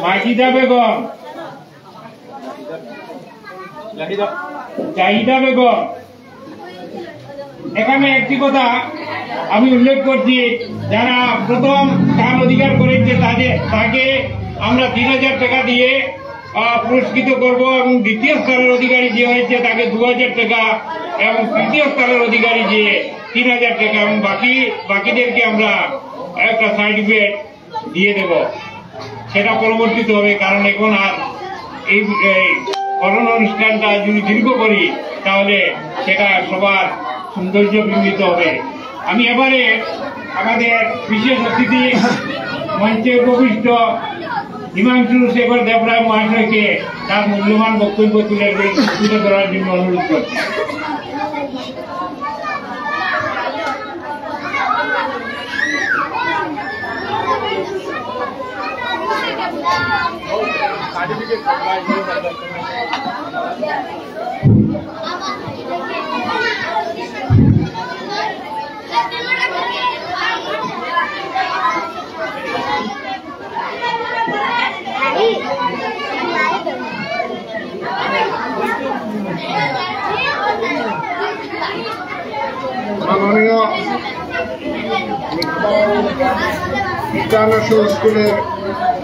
মাজিদা বেগম, জাহিদা বেগম। এখানে একটি কথা আমি উল্লেখ করছি, যারা প্রথম স্থান অধিকার করেছে তাকে আমরা 3000 টাকা দিয়ে পুরস্কৃত করব, এবং দ্বিতীয় স্থানের অধিকারী যে হয়েছে তাকে 2000 টাকা, এবং তৃতীয় স্থানের অধিকারী যে 3000 টাকা, এবং বাকিদেরকে আমরা একটা সার্টিফিকেট দিয়ে দেব। সেটা পরবর্তীতে হবে, কারণ এখন আর এই করোনা অনুষ্ঠানটা যদি দীর্ঘ করি তাহলে সেটা সবার সৌন্দর্য বিঘ্নিত হবে। আমি এবারে আমাদের বিশেষ অতিথি মঞ্চে উপবিষ্ট হিমাংশু শেখর দেবরায় মহাশয়কে তার মূল্যবান বক্তব্য তুলে ধরার জন্য অনুরোধ করছি। মাননীয় ইন্টারন্যাশনাল স্কুলের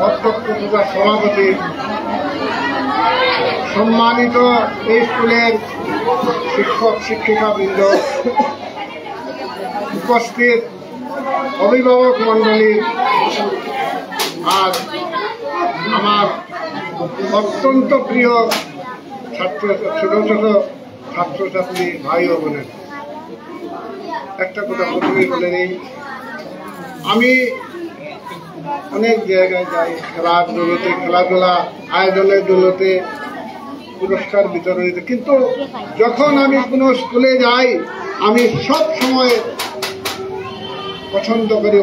অধ্যক্ষ তথা সভাপতি, সম্মানিত এই স্কুলের শিক্ষক শিক্ষিকাবৃন্দ, উপস্থিত অভিভাবক মণ্ডলী, আর আমার অত্যন্ত প্রিয় ছোট ছোট ছাত্রছাত্রী ভাই ও বোনের, একটা কথা প্রথমেই বলে নেই, আমি অনেক জায়গায় যাই, খেলাধুলা আয়োজনের জন্যতে, পুরস্কার বিতরণীতে, কিন্তু যখন আমি কোনো স্কুলে যাই আমি সব সময়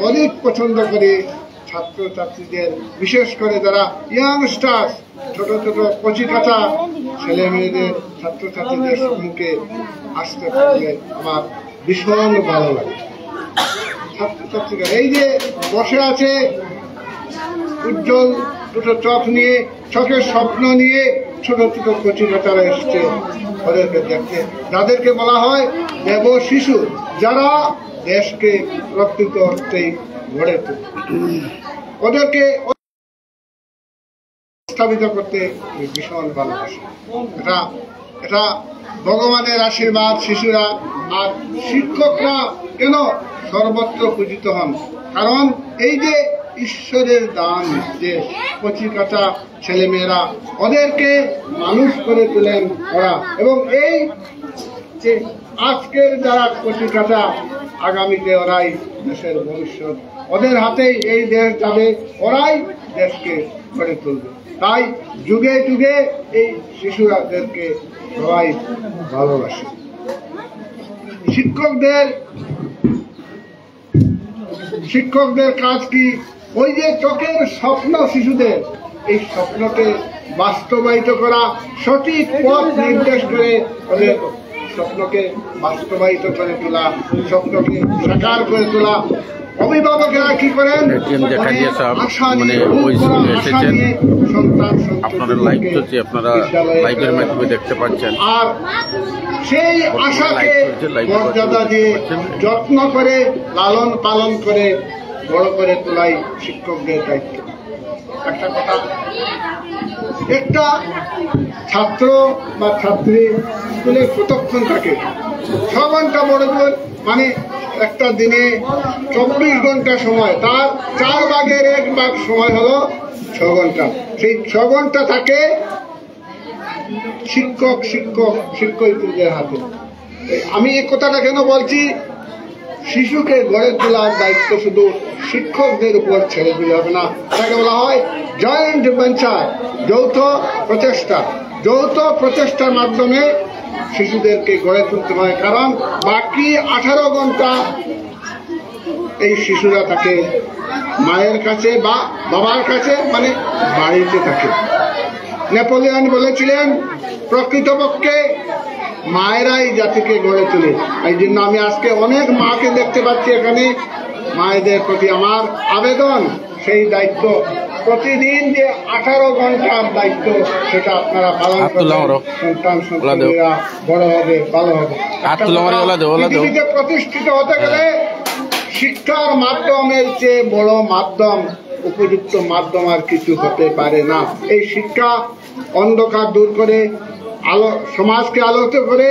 অধিক পছন্দ করি ছাত্রছাত্রীদের, বিশেষ করে যারা ইয়াংস্টার, ছোট ছোট কচিকাঁচা ছেলে মেয়েদের, ছাত্রছাত্রীদের সম্মুখে আসতে পারলে আমার ভীষণ ভালো লাগে। ছাত্রছাত্রীরা এই যে বসে আছে উজ্জ্বল দুটো চোখ নিয়ে, চোখের স্বপ্ন নিয়ে, ছোট ছোট কচিকাঁচারা এসছে ওদেরকে দেখতে, যাদেরকে বলা হয় দেব শিশু, যারা দেশকে প্রকৃত অর্থেই গড়ে তোলে, ওদেরকে স্থাপিত করতে ভীষণ ভালোবাসে। এটা ভগবানের আশীর্বাদ। শিশুরা আর শিক্ষকরা কেন সর্বত্র পূজিত হন, কারণ এই যে ঈশ্বরের দান, যে কচিকাঁচা ছেলেমেয়েরা, ওদেরকে মানুষ করে তোলেন ওরা, এবং এই যে আজকের যারা কচিকাঁচা, আগামীতে ওরাই দেশের ভবিষ্যৎ, ওদের হাতেই এই দেশ যাবে, ওরাই দেশকে গড়ে তুলবে। তাই যুগে যুগে এই শিশুরাদেরকে সবাই ভালোবাসে। শিক্ষকদের কাজ কি? ওই যে চোখের স্বপ্ন শিশুদের, এই স্বপ্নকে বাস্তবায়িত করা, সঠিক পথ নির্দেশ করে ওদের স্বপ্নকে বাস্তবায়িত করে তোলা, স্বপ্নকে সাকার করে তোলা। অভিভাবকেরা কি করেন? আপনারা লাইভ চলছে, আপনারা লাইভের মাধ্যমে দেখতে পাচ্ছেন, আর সেই আশাকে মর্যাদা দিয়ে যত্ন করে লালন পালন করে বড় করে তোলাই শিক্ষকদের দায়িত্ব। একটা কথা, একটা ছাত্র বা ছাত্রী স্কুলে কতক্ষণ থাকে? 6 ঘন্টা বড় জোর, মানে একটা দিনে 24 ঘন্টা সময়, তার 4 ভাগের 1 ভাগ সময় হলো 6 ঘন্টা। সেই 6 ঘন্টা থাকে শিক্ষকদের হাতে। আমি এই কথাটা কেন বলছি? শিশুকে গড়ে তোলার দায়িত্ব শুধু শিক্ষকদের উপর ছেড়ে দিলে হবে না, তাকে বলা হয় জয়েন্ট ভেঞ্চার, যৌথ প্রচেষ্টা। যৌথ প্রচেষ্টার মাধ্যমে শিশুদেরকে গড়ে তুলতে হয়, কারণ বাকি 18 ঘন্টা এই শিশুরা থাকে মায়ের কাছে বা বাবার কাছে, মানে বাড়িতে থাকে। নেপোলিয়ন বলেছিলেন, প্রকৃতপক্ষে মায়েরাই জাতিকে গড়ে তোলে। এই জন্য আমি আজকে অনেক মাকে দেখতে পাচ্ছি এখানে। মায়েদের প্রতি আমার আবেদন, সেই দায়িত্ব প্রতিদিন যে 18 ঘন্টার দায়িত্ব সেটা আপনারা পালন করবেন। সন্তান সন্ততিরা বড় হবে, ভালো হবে। পৃথিবীতে প্রতিষ্ঠিত হতে গেলে শিক্ষার মাধ্যমের চেয়ে বড় মাধ্যম, উপযুক্ত মাধ্যম আর কিছু হতে পারে না। এই শিক্ষা অন্ধকার দূর করে, আলো সমাজকে আলোকিত করে,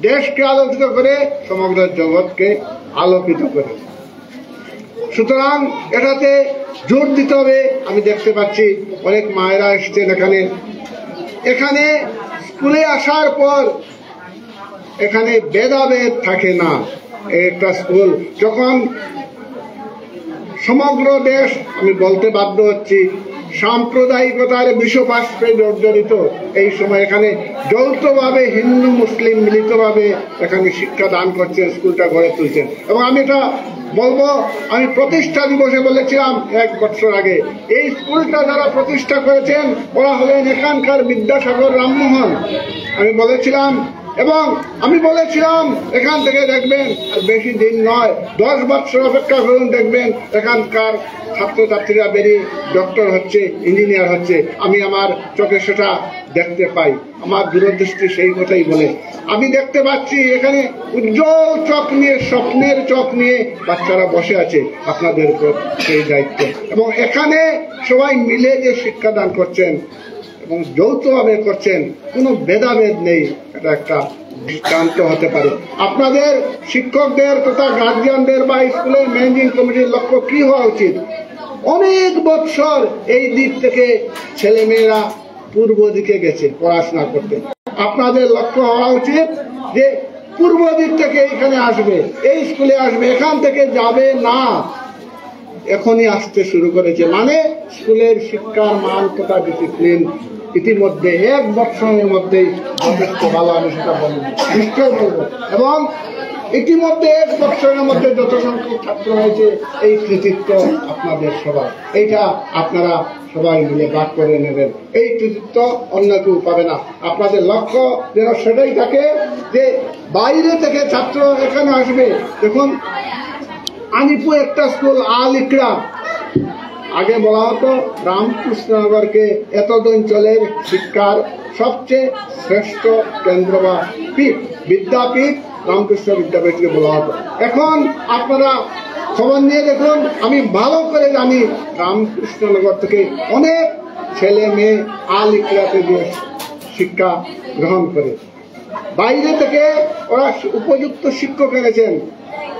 দেশকে আলোকিত করে, সমগ্র জগৎকে আলোকিত করে। সুতরাং এটাতে জোর দিতে হবে। আমি দেখতে পাচ্ছি অনেক মায়েরা এসছেন এখানে স্কুলে আসার পর এখানে ভেদাভেদ থাকে না। একটা স্কুল যখন সমগ্র দেশ, আমি বলতে বাধ্য হচ্ছি, সাম্প্রদায়িকতার বিষপাশে জর্জরিত এই সময় এখানে যৌথভাবে হিন্দু মুসলিম মিলিতভাবে এখানে শিক্ষা দান করছেন, স্কুলটা গড়ে তুলছেন। এবং আমি এটা বলবো, আমি প্রতিষ্ঠা দিবসে বলেছিলাম 1 বছর আগে, এই স্কুলটা যারা প্রতিষ্ঠা করেছেন ওরা হলেন এখানকার বিদ্যাসাগর রামমোহন। আমি বলেছিলাম, এবং আমি বলেছিলাম এখান থেকে দেখবেন বেশি দিন নয়, 10 বছর অপেক্ষা করুন, দেখবেন এখানকার ছাত্রছাত্রীরা বেরিয়ে ডক্টর হচ্ছে, ইঞ্জিনিয়ার হচ্ছে। আমি আমার চোখে সেটা দেখতে পাই, আমার দূরদৃষ্টি সেই কথাই বলে। আমি দেখতে পাচ্ছি এখানে উজ্জ্বল চোখ নিয়ে, স্বপ্নের চোখ নিয়ে বাচ্চারা বসে আছে, আপনাদের উপর সেই দায়িত্ব। এবং এখানে সবাই মিলে যে শিক্ষাদান করছেন এবং যৌথভাবে করছেন, কোনো ভেদাভেদ নেই, এটা একটা দৃষ্টান্ত হতে পারে। আপনাদের শিক্ষকদের তথা গার্জিয়ানদের বা স্কুলের ম্যানেজিং কমিটির লক্ষ্য কি হওয়া উচিত? অনেক বছর এই দিক থেকে ছেলেমেয়েরা পূর্ব দিকে গেছে পড়াশোনা করতে। আপনাদের লক্ষ্য হওয়া উচিত যে পূর্ব দিক থেকে এখানে আসবে, এই স্কুলে আসবে, এখান থেকে যাবে না। এখনই আসতে শুরু করেছে, মানে স্কুলের শিক্ষার মান তথা ডিসিপ্লিন ইতিমধ্যে 1 বছরের মধ্যেই যথেষ্ট ভালো, আমি সেটা বলবো, নিশ্চয় বলবো। এবং ইতিমধ্যে 1 বছরের মধ্যে যত সংখ্যক ছাত্র হয়েছে, এই কৃতিত্ব আপনাদের সবার, এইটা আপনারা সবাই মিলে ভাগ করে নেবেন। এই কৃতিত্ব অন্য কেউ পাবে না। আপনাদের লক্ষ্য যেন সেটাই থাকে যে বাইরে থেকে ছাত্র এখানে আসবে। দেখুন, আনিপুর একটা স্কুল, আল ইকরাম, আগে বলা হতো রামকৃষ্ণনগরকে এতদিন অঞ্চলের শিক্ষার সবচেয়ে শ্রেষ্ঠ কেন্দ্র বা পীঠ, বিদ্যাপীঠ রামকৃষ্ণ বিদ্যাপীঠকে বলা হতো। এখন আপনারা খবর নিয়ে দেখুন, আমি ভালো করে জানি রামকৃষ্ণনগর থেকে অনেক ছেলে মেয়ে আল ইকরাতে গিয়ে শিক্ষা গ্রহণ করে। বাইরে থেকে ওরা উপযুক্ত শিক্ষক এনেছেন,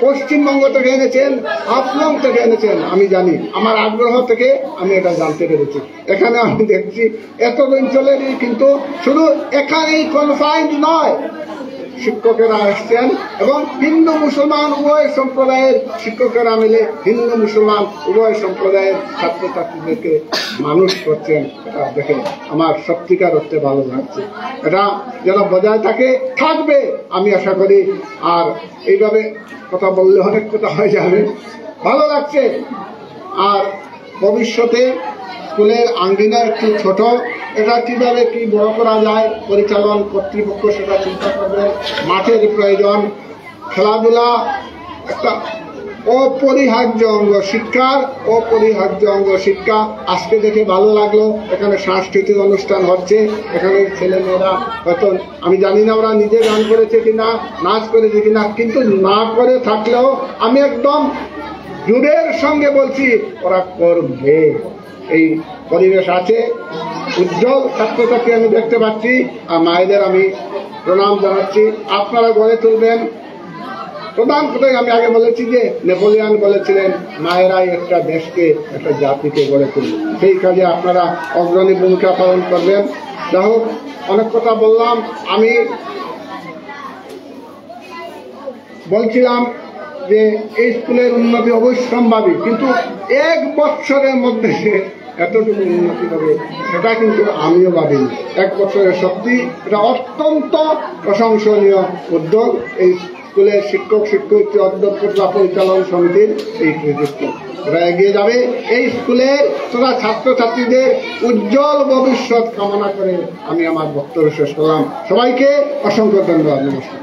পশ্চিমবঙ্গ থেকে এনেছেন, হাফলং থেকে এনেছেন। আমি জানি, আমার আগ্রহ থেকে আমি এটা জানতে পেরেছি। এখানে আমি দেখছি এত অঞ্চলেরই, কিন্তু শুধু এখানেই কনফাইন্ড নয়, শিক্ষকেরা আসছেন এবং হিন্দু মুসলমান উভয় সম্প্রদায়ের শিক্ষকেরা মিলে হিন্দু মুসলমান উভয় সম্প্রদায়ের ছাত্রছাত্রীদেরকে মানুষ করছেন। এটা দেখে আমার সত্যিকার অর্থে ভালো লাগছে। এটা যেন বজায় থাকবে আমি আশা করি। আর এইভাবে কথা বললে অনেক কথা হয়ে যাবে, ভালো লাগছে। আর ভবিষ্যতে স্কুলের আঙ্গিনা একটু ছোট, এটা কিভাবে কি বড় করা যায়, পরিচালন কর্তৃপক্ষ সেটা চিন্তা করবে। মাঠের প্রয়োজন, খেলাধুলা একটা অপরিহার্য অঙ্গ, শিক্ষার অপরিহার্য অঙ্গ শিক্ষা। আজকে দেখে ভালো লাগলো, এখানে সাংস্কৃতিক অনুষ্ঠান হচ্ছে, এখানে ছেলেমেয়েরা হয়তো, আমি জানি না ওরা নিজে গান করেছে কিনা, নাচ করেছে কিনা, কিন্তু না করে থাকলেও আমি একদম জোরের সঙ্গে বলছি ওরা করবে। এই পরিবেশ আছে, উজ্জ্বল ছাত্রছাত্রী আমি দেখতে পাচ্ছি। আর মায়েদের আমি প্রণাম জানাচ্ছি, আপনারা গড়ে তুলবেন। প্রধান কথাই আমি আগে বলেছি যে নেপোলিয়ান বলেছিলেন, মায়েরাই একটা দেশকে, একটা জাতিকে গড়ে তুলবে। সেই কাজে আপনারা অগ্রণী ভূমিকা পালন করবেন। যাই হোক, অনেক কথা বললাম। আমি বলছিলাম যে এই স্কুলের উন্নতি অবশ্যম্ভাবী, কিন্তু 1 বছরের মধ্যে এতটুকু উন্নতি হবে সেটা কিন্তু আমিও ভাবিনি। 1 বছরের সত্যি এটা অত্যন্ত প্রশংসনীয় উদ্যোগ। এই স্কুলের শিক্ষক শিক্ষয়িত্রী অধ্যক্ষ পরিচালন সমিতির এই কৃতিত্ব, এটা এগিয়ে যাবে। এই স্কুলের তথা ছাত্রছাত্রীদের উজ্জ্বল ভবিষ্যৎ কামনা করে আমি আমার বক্তব্য শেষ করলাম। সবাইকে অসংখ্য ধন্যবাদ। নমস্কার।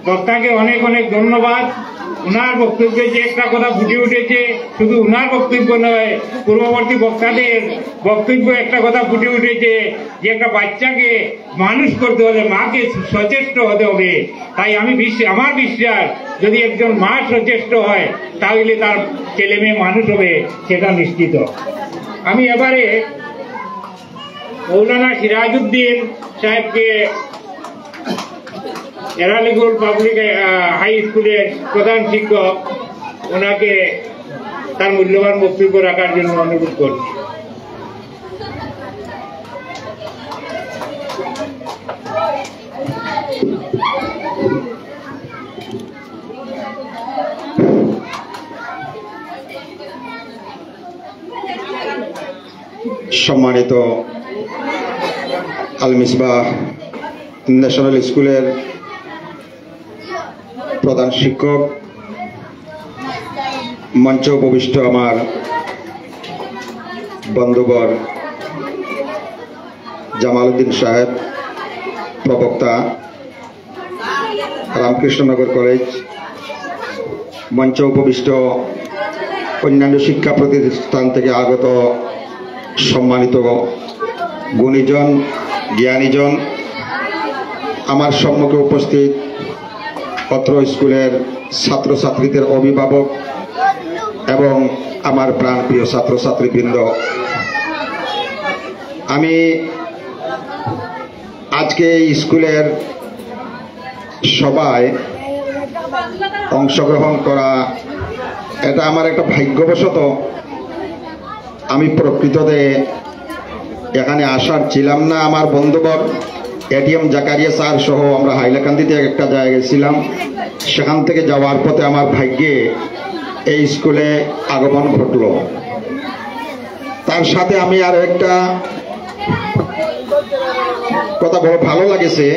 বক্তাকে অনেক অনেক ধন্যবাদ। উনার বক্তব্যে যে একটা কথা ফুটে উঠেছে, শুধু উনার বক্তব্য নয়, পূর্ববর্তী বক্তাদের বক্তব্য একটা কথা ফুটে উঠেছে যে একটা বাচ্চাকে মানুষ করতে হলে মাকে সচেষ্ট হতে হবে। তাই আমার বিশ্বাস, যদি একজন মা সচেষ্ট হয় তাহলে তার ছেলে মেয়ে মানুষ হবে, সেটা নিশ্চিত। আমি এবারে মৌলানা সিরাজউদ্দিন সাহেবকে এরালিগুল পাবলিক হাই স্কুলের প্রধান শিক্ষক, ওনাকে তার মূল্যবান বক্তব্য রাখার জন্য অনুরোধ করছি। সম্মানিত আল মিসবাহ ন্যাশনাল স্কুলের প্রধান শিক্ষক, মঞ্চ উপবিষ্ট আমার বন্ধুবর জামাল উদ্দিন সাহেব, প্রবক্তা রামকৃষ্ণনগর কলেজ, মঞ্চ উপবিষ্ট অন্যান্য শিক্ষা প্রতিষ্ঠান থেকে আগত সম্মানিত গুণীজন, জ্ঞানীজন, আমার সম্মুখে উপস্থিত অত্র স্কুলের ছাত্রছাত্রীদের অভিভাবক এবং আমার প্রাণপ্রিয় ছাত্রছাত্রীবৃন্দ, আমি আজকে স্কুলের সভায় অংশগ্রহণ করা এটা আমার একটা ভাগ্যবশত। আমি প্রকৃততে এখানে আসার ছিলাম না। আমার বন্ধুবর এটিএম জাকারিয়া স্যার সহ আমরা হাইলাকান্দিতে একটা জায়গায় ছিলাম, সেখান থেকে যাওয়ার পথে আমার ভাগ্যে এই স্কুলে আগমন ঘটল। তার সাথে আমি আর একটা কথা বড় ভালো লাগেছে,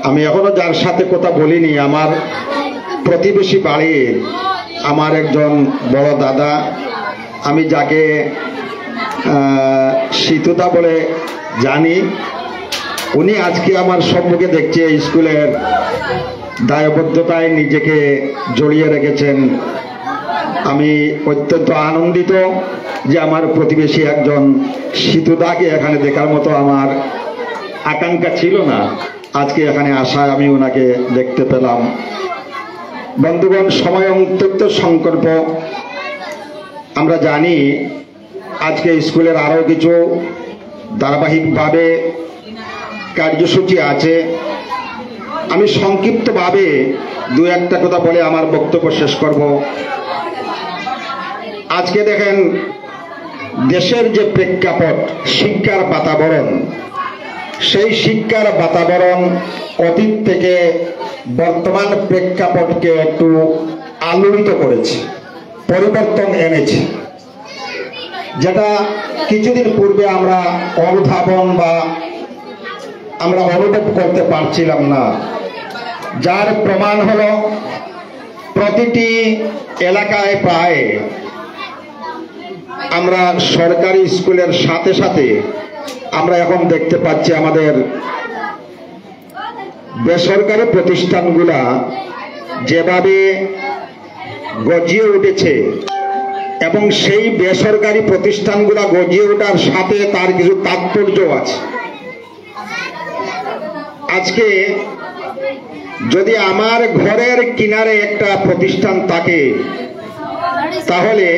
আমি এখনো যার সাথে কথা বলিনি, আমার প্রতিবেশী বাড়ির আমার একজন বড় দাদা, আমি যাকে শীতুদা বলে জানি, উনি আজকে আমার সম্মুখে দেখছে স্কুলের দায়বদ্ধতায় নিজেকে জড়িয়ে রেখেছেন। আমি অত্যন্ত আনন্দিত যে আমার প্রতিবেশী একজন শীতুদাকে এখানে দেখার মতো আমার আকাঙ্ক্ষা ছিল না, আজকে এখানে আসায় আমি ওনাকে দেখতে পেলাম। বন্ধুগণ, সময় অত্যন্ত সংকল্প। আমরা জানি আজকে স্কুলের আরো কিছু ধারাবাহিকভাবে কার্যসূচি আছে। আমি সংক্ষিপ্তভাবে দু একটা কথা বলে আমার বক্তব্য শেষ করব। আজকে দেখেন, দেশের যে প্রেক্ষাপট, শিক্ষার বাতাবরণ, সেই শিক্ষার বাতাবরণ অতীত থেকে বর্তমান প্রেক্ষাপটকে একটু আলোড়িত করেছে, পরিবর্তন এনেছে, যেটা কিছুদিন পূর্বে আমরা অনুধাবন বা আমরা অনুভব করতে পারছিলাম না। যার প্রমাণ হলো প্রতিটি এলাকায় প্রায় আমরা সরকারি স্কুলের সাথে সাথে আমরা এখন দেখতে পাচ্ছি আমাদের বেসরকারি প্রতিষ্ঠানগুলা যেভাবে গজিয়ে উঠেছে, এবং সেই বেসরকারি প্রতিষ্ঠানগুলা গজিয়ে ওঠার সাথে তার কিছু তাৎপর্য আছে। আজকে যদি আমার ঘরের কিনারে একটা প্রতিষ্ঠান থাকে, তাহলে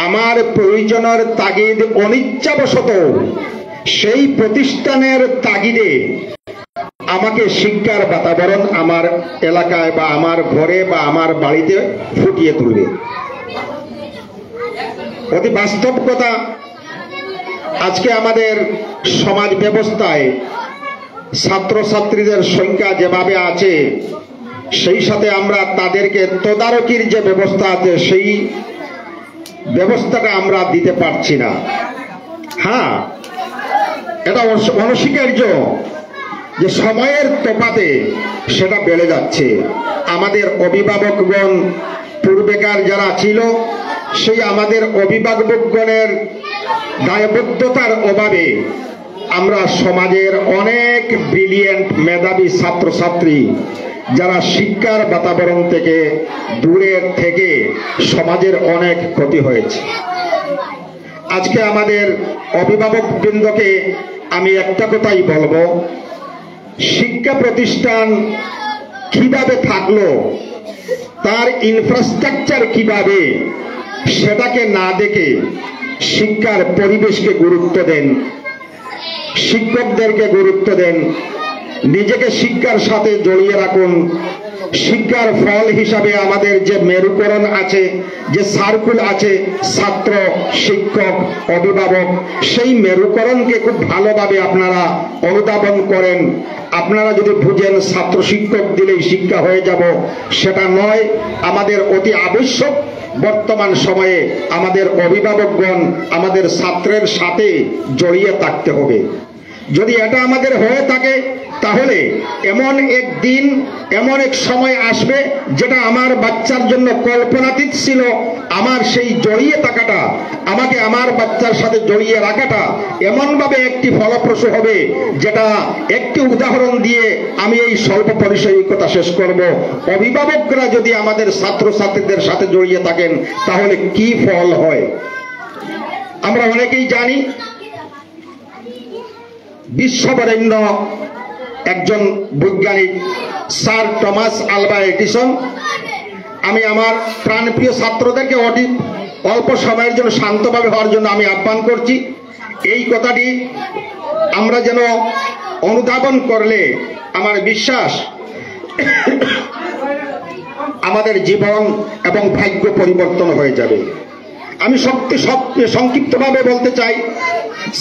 আমার প্রয়োজনের তাগিদ অনিচ্ছাবশত সেই প্রতিষ্ঠানের তাগিদে আমাকে শিক্ষার বাতাবরণ আমার এলাকায় বা আমার ঘরে বা আমার বাড়িতে ফুটিয়ে তুলবে। অতি বাস্তব কথা, আজকে আমাদের সমাজ ব্যবস্থায় ছাত্রছাত্রীদের সংখ্যা যেভাবে আছে, সেই সাথে আমরা তাদেরকে তদারকির যে ব্যবস্থা আছে সেই ব্যবস্থাটা আমরা দিতে পারছি না। হ্যাঁ, এটা অনস্বীকার্য যে সময়ের তোপাতে সেটা বেড়ে যাচ্ছে। আমাদের অভিভাবকগণ পূর্বেকার যারা ছিল, সেই আমাদের অভিভাবকগণের দায়বদ্ধতার অভাবে আমরা সমাজের অনেক ব্রিলিয়েন্ট মেধাবী ছাত্রছাত্রী যারা শিক্ষার বাতাবরণ থেকে দূরে থেকে সমাজের অনেক ক্ষতি হয়েছে। আজকে আমাদের অভিভাবকবৃন্দকে আমি একটা কথাই বলবো, শিক্ষা প্রতিষ্ঠান কিভাবে থাকলো, তার ইনফ্রাস্ট্রাকচার কিভাবে, সেটাকে না দেখে শিক্ষার পরিবেশকে গুরুত্ব দেন, শিক্ষকদেরকে গুরুত্ব দেন, নিজেকে শিক্ষার সাথে জড়িয়ে রাখুন। শিক্ষার ফল হিসাবে আমাদের যে মেরুকরণ আছে, যে সার্কুল আছে, ছাত্র, শিক্ষক, অভিভাবক, সেই মেরুকরণকে খুব ভালোভাবে আপনারা অনুধাবন করেন। আপনারা যদি বুঝেন ছাত্র শিক্ষক দিলেই শিক্ষা হয়ে যাব, সেটা নয়। আমাদের অতি আবশ্যক বর্তমান সময়ে আমাদের অভিভাবকগণ আমাদের ছাত্রের সাথে জড়িয়ে থাকতে হবে। যদি এটা আমাদের হয়ে থাকে, তাহলে এমন এক দিন, এমন এক সময় আসবে যেটা আমার বাচ্চার জন্য কল্পনাতীত ছিল। আমার সেই জড়িয়ে থাকাটা, আমাকে আমার বাচ্চার সাথে জড়িয়ে রাখাটা এমনভাবে একটি ফলপ্রসূ হবে, যেটা একটি উদাহরণ দিয়ে আমি এই স্বল্প পরিসরে কথা শেষ করব। অভিভাবকরা যদি আমাদের ছাত্রছাত্রীদের সাথে জড়িয়ে থাকেন, তাহলে কি ফল হয় আমরা অনেকেই জানি। বিশ্ববরেণ্য একজন বৈজ্ঞানিক স্যার টমাস আলভা এডিসন, আমি আমার প্রাণপ্রিয় ছাত্রদেরকে অল্প সময়ের জন্য শান্তভাবে হওয়ার জন্য আমি আহ্বান করছি। এই কথাটি আমরা যেন অনুধাবন করলে আমার বিশ্বাস আমাদের জীবন এবং ভাগ্য পরিবর্তন হয়ে যাবে। আমি সংক্ষিপ্তভাবে বলতে চাই,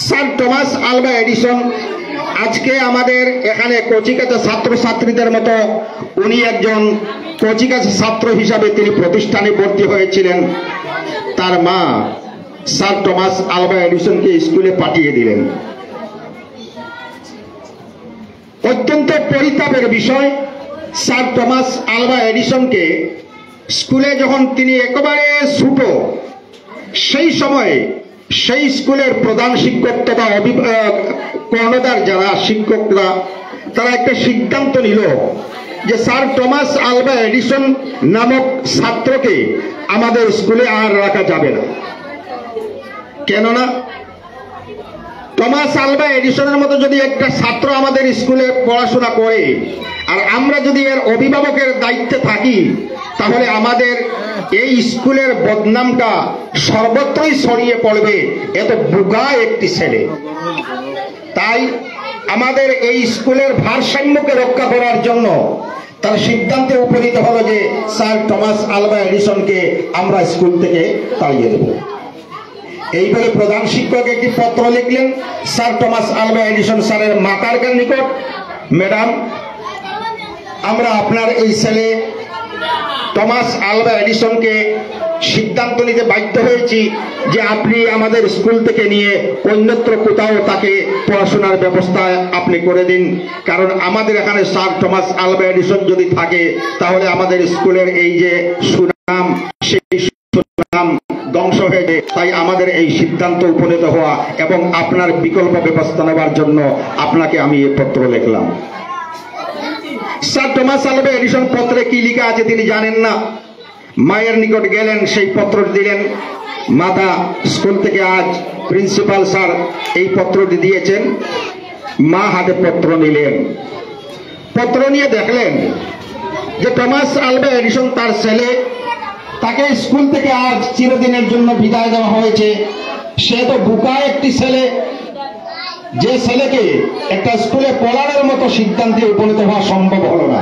স্যার টমাস আলভা এডিসন আজকে আমাদের এখানে কচিকাঁচা ছাত্রছাত্রীদের মতো উনি একজন কচিকাঁচা ছাত্র হিসাবে তিনি প্রতিষ্ঠানে ভর্তি হয়েছিলেন। তার মা স্যার টমাস আলভা এডিসনকে স্কুলে পাঠিয়ে দিলেন। অত্যন্ত পরিতাপের বিষয়, স্যার টমাস আলভা এডিসনকে স্কুলে যখন তিনি একেবারে ছোট, সেই সময়ে সেই স্কুলের প্রধান শিক্ষক তথা কর্ণধার যারা শিক্ষকরা, তারা একটা সিদ্ধান্ত নিল যে স্যার টমাস আলভা এডিসন নামক ছাত্রকে আমাদের স্কুলে আর রাখা যাবে না। কেননা টমাস আলভা এডিসনের মতো যদি একটা ছাত্র আমাদের স্কুলে পড়াশোনা করে, আর আমরা যদি এর অভিভাবকের দায়িত্বে থাকি, তাহলে আমাদের এই স্কুলের বদনামটা সর্বত্রই ছড়িয়ে পড়বে। এত বোকা একটি ছেলে। তাই আমাদের এই স্কুলের ভারসাম্যকে রক্ষা করার জন্য তার সিদ্ধান্তে উপনীত হলো যে স্যার টমাস আলভা এডিসনকে আমরা স্কুল থেকে তাড়িয়ে দেব। এই বলে প্রধান শিক্ষক একটি পত্র লিখলেন স্যার টমাস আলভা এডিসন স্যারের মাতার নিকট, ম্যাডাম, আমরা আপনার এই ছেলে টমাস আলভা এডিসনকে সিদ্ধান্ত নিতে বাধ্য হয়েছি যে আপনি আমাদের স্কুল থেকে নিয়ে অন্যত্র কোথাও তাকে পড়াশোনার ব্যবস্থা আপনি করে দিন। কারণ আমাদের এখানে স্যার টমাস আলভা এডিসন যদি থাকে, তাহলে আমাদের স্কুলের এই যে সুনাম, সেই সুনাম ধ্বংস হয়ে যায়। তাই আমাদের এই সিদ্ধান্ত উপনীত হওয়া এবং আপনার বিকল্প ব্যবস্থা নেওয়ার জন্য আপনাকে আমি এই পত্র লিখলাম। স্যার টমাস আলভা এডিসন পত্রে কি লেখা আছে তিনি জানেন না। মায়ের নিকট গেলেন, সেই পত্র দিলেন। মাতা, স্কুল থেকে আজ প্রিন্সিপাল স্যার এই পত্রটি দিয়েছেন। মা হাতে পত্র নিলেন। পত্র নিয়ে দেখলেন যে টমাস আলভা এডিসন তার ছেলে, তাকে স্কুল থেকে আজ চিরদিনের জন্য বিদায় দেওয়া হয়েছে। সে তো বোকা একটি ছেলে, যে ছেলেকে একটা স্কুলে পড়ানোর মতো সিদ্ধান্তে উপনীত হওয়া সম্ভব হলো না।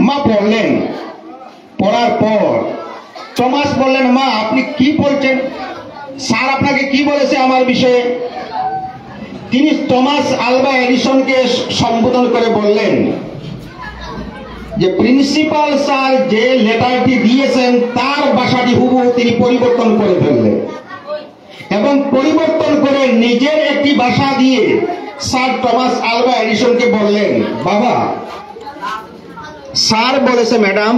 মা পড়লেন। পড়ার পর টমাস বললেন, মা আপনি কি বলছেন? স্যার আপনাকে কি বলেছে আমার বিষয়ে? তিনি টমাস আলভা এডিসনকে সম্বোধন করে বললেন যে প্রিন্সিপাল স্যার যে লেটারটি দিয়েছেন তার ভাষাটি হুবহু তিনি পরিবর্তন করে ফেললেন এবং পরিবর্তন করে নিজের একটি ভাষা দিয়ে স্যার টমাস আলভা এডিসনকে বললেন, বাবা, স্যার বলেছে ম্যাডাম,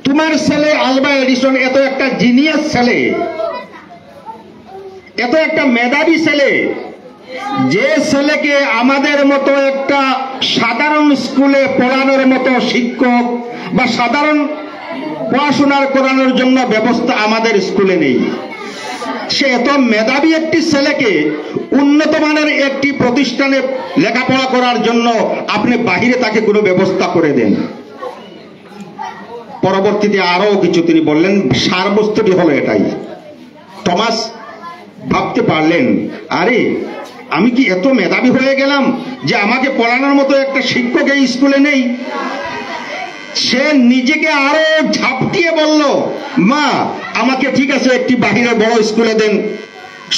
তোমার ছেলে আলভা এডিসন এত একটা জিনিয়াস ছেলে, এত একটা মেধাবী ছেলে, যে ছেলেকে আমাদের মতো একটা সাধারণ স্কুলে পড়ানোর মতো শিক্ষক বা সাধারণ পড়াশোনার করানোর জন্য ব্যবস্থা আমাদের স্কুলে নেই, সে এত মেধাবী একটি ছেলেকে উন্নত মানের একটি প্রতিষ্ঠানে লেখাপড়া করার জন্য আপনি বাহিরে তাকে কোনো ব্যবস্থা করে দেন। পরবর্তীতে আরো কিছু তিনি বললেন, সারবস্তুটি হলো এটাই। টমাস ভাবতে পারলেন, আরে আমি কি এত মেধাবী হয়ে গেলাম যে আমাকে পড়ানোর মতো একটা শিক্ষক এই স্কুলে নেই। সে নিজেকে আরো ঝাপটিয়ে বলল, মা, আমাকে ঠিক আছে একটি বাহিরে বড় স্কুলে দেন,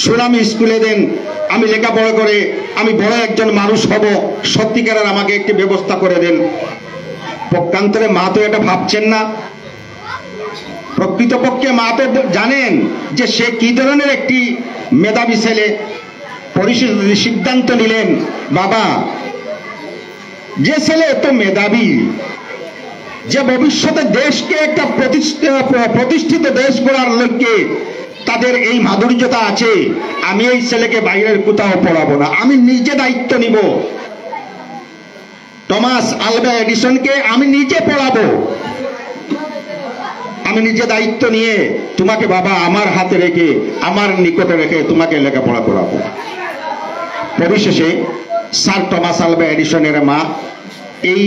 সুনামি স্কুলে দেন, আমি লেখাপড়া করে আমি বড় একজন মানুষ হব, সত্যিকারের আমাকে একটি ব্যবস্থা করে দেন। পক্ষান্তরে মা তো এটা ভাবছেন না। প্রকৃতপক্ষে মা তো জানেন যে সে কি ধরনের একটি মেধাবী ছেলে। পরিশেষে সিদ্ধান্ত নিলেন, বাবা, যে ছেলে এত মেধাবী, যে ভবিষ্যতে দেশকে একটা প্রতিষ্ঠিত দেশ করার লক্ষ্যে তাদের এই মাধুর্যতা আছে, আমি এই ছেলেকে বাইরের কোথাও পড়াবো না, আমি নিজে দায়িত্ব নিব। টমাস আলভা এডিসনকে আমি নিজে পড়াবো, আমি নিজে দায়িত্ব নিয়ে তোমাকে বাবা আমার হাতে রেখে, আমার নিকটে রেখে তোমাকে লেখাপড়া করাবো। পরিশেষে স্যার টমাস আলভা এডিসনের মা এই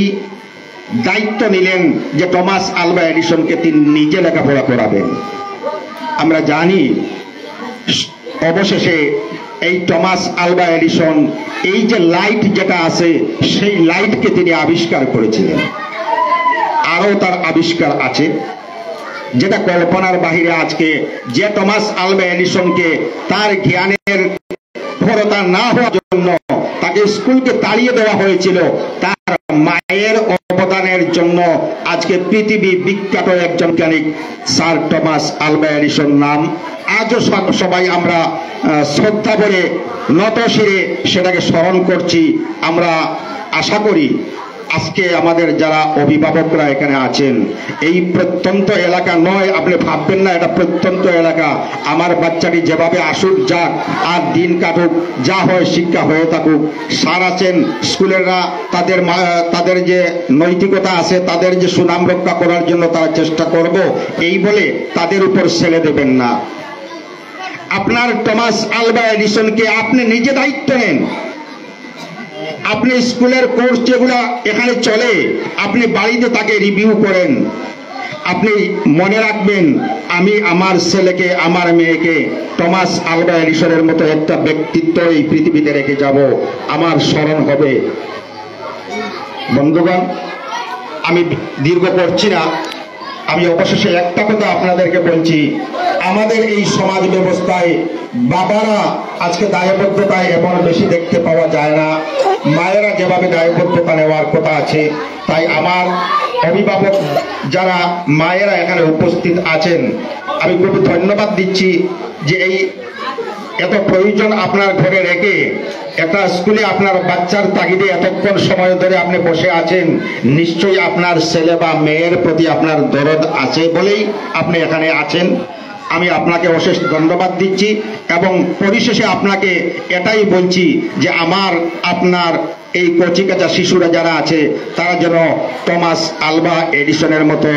দায়িত্ব নিলেন যে টমাস আলভা এডিসনকে তিনি নিজে লেখাপড়া করাবেন। আমরা জানি অবশেষে এই টমাস আলভা এডিসন এই যে লাইট যেটা আছে সেই লাইটকে তিনি আবিষ্কার করেছিলেন। আরো তার আবিষ্কার আছে যেটা কল্পনার বাহিরে। আজকে যে টমাস আলভা এডিসনকে তার জ্ঞানের প্রখরতা না হওয়ার জন্য তাকে স্কুলকে তাড়িয়ে দেওয়া হয়েছিল, তার মায়ের অবদানের জন্য আজকে পৃথিবী বিখ্যাত একজন বৈজ্ঞানিক স্যার টমাস আলভা এডিসন নাম আজও সবাই আমরা শ্রদ্ধা ভরে নত শিরে সেটাকে স্মরণ করছি। আমরা আশা করি আজকে আমাদের যারা অভিভাবকরা এখানে আছেন, এই প্রত্যন্ত এলাকা নয়, আপনি ভাববেন না এটা প্রত্যন্ত এলাকা। আমার বাচ্চাটি যেভাবে আসুক যাক আর দিন কাটুক, যা হয় শিক্ষা হয়ে থাকুক, স্যার আছেন, স্কুলেরা তাদের যে নৈতিকতা আছে, তাদের যে সুনাম রক্ষা করার জন্য তারা চেষ্টা করব, এই বলে তাদের উপর ছেড়ে দেবেন না। আপনার টমাস আলভা এডিসনকে আপনি নিজে দায়িত্ব নেন। আপনি স্কুলের কোর্স যেগুলো এখানে চলে আপনি বাড়িতে তাকে রিভিউ করেন। আপনি মনে রাখবেন, আমি আমার ছেলেকে, আমার মেয়েকে টমাস আলভা এডিসনের মতো একটা ব্যক্তিত্ব এই পৃথিবীতে রেখে যাব, আমার স্মরণ হবে। বন্ধুগণ, আমি দীর্ঘ করছি না, আমি অবশেষে একটা কথা আপনাদেরকে বলছি, আমাদের এই সমাজ ব্যবস্থায় বাবারা আজকে দায়বদ্ধতায় এমন বেশি দেখতে পাওয়া যায় না, মায়েরা যেভাবে দায়বদ্ধতা নেওয়ার কথা আছে। তাই আমার অভিভাবক যারা মায়েরা এখানে উপস্থিত আছেন, আমি খুব ধন্যবাদ দিচ্ছি যে এই এত প্রয়োজন আপনার ঘরে রেখে একটা স্কুলে আপনার বাচ্চার তাগিদে এতক্ষণ সময় ধরে আপনি বসে আছেন। নিশ্চয়ই আপনার ছেলে বা মেয়ের প্রতি আপনার দরদ আছে বলেই আপনি এখানে আছেন। আমি আপনাকে অশেষ ধন্যবাদ দিচ্ছি এবং পরিশেষে আপনাকে এটাই বলছি যে আপনার এই কচিকাঁচা শিশুরা যারা আছে তারা যেন টমাস আলভা এডিসনের মতো